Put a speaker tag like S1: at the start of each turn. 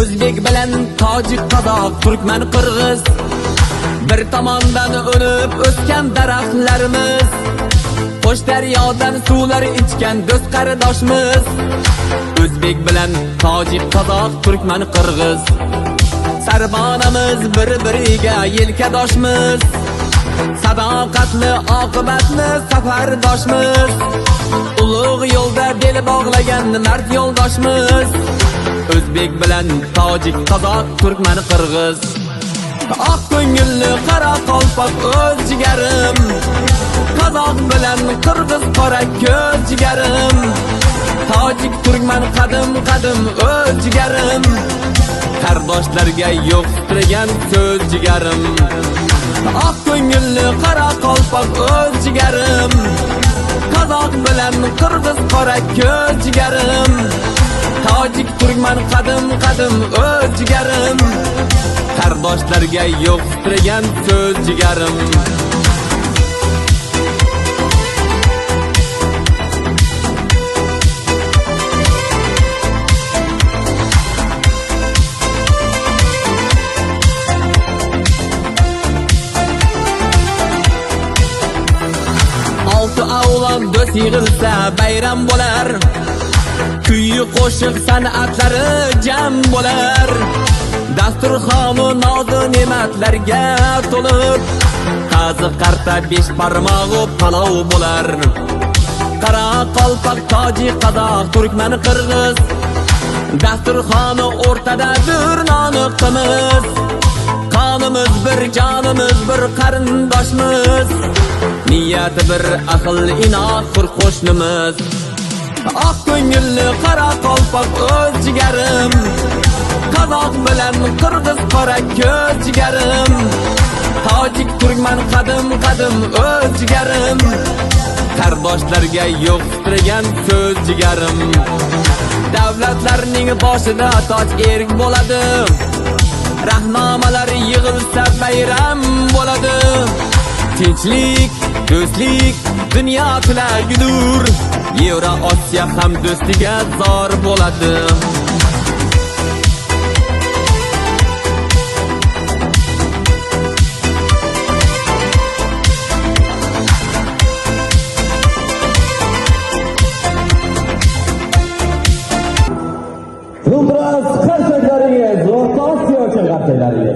S1: O'zbek bilan tojik, qozoq, turkman, qirg'iz bir tomondan o'nib o'sgan daraxtlarimiz, qo'sh daryodan suvlar ichgan do'st qarindoshimiz. O'zbek bilan tojik, qozoq, turkman, qirg'iz sarbanamiz, bir-biriga yelkadoshmiz. Sadoqatli oqibatli safardoshmiz, ulug' yo'lda bel bog'lagan mard yo'ldoshmiz. O'zbek bilan tojik, qozoq, turkman, qirg'iz oq ko'ngilli qora qalpoq o'z jigarim, qozoq bilan qirg'iz qora ko'z jigarim, tojik, turkman qadim qadim o'z jigarim, qardoshlarga yo'q titragan so'z jigarim. Oq ko'ngilli qora qalpoq o'z jigarim, qozoq bilan qirg'iz qora ko'z jigarim, tojik, turkman qadim qadim o'z jigarim, qardoshlarga yo'q titragan so'z jigarim. Olti avlod do'st yig'ilsa bayram bo'lar, kuyi qo'shiq san'atlari jam bo'lar. Dasturxonu nozu ne'matlarga to'lib, qazi qarta besh barmog'i palov bo'lar. Qora qalpoq, tojik, qozoq, turkman, qirg'iz dasturxoni o'rtadadir noniqimiz. Qonimiz bir, jonimiz bir, qarindoshmiz, niyati bir, ahil inoq bir qo'shnimiz. Oq ko'ngilli qora qalpoq o'z jigarim, qozoq bilan qirg'iz qora ko'z jigarim, tojik, turkman qadim qadim o'z jigarim, qardoshlarga yo'q titragan so'z jigarim. Davlatlarning boshida toj erk bo'ladi, rahnomalar yig'ilsa bayram bo'ladi. Tinchlik, do'stlik, dunyo tilagidur, Yevro Osiyo ham do'stiga zor bo'ladi.
S2: Yıldırız karşılaringiz, O'rta Osiyo qarshilariga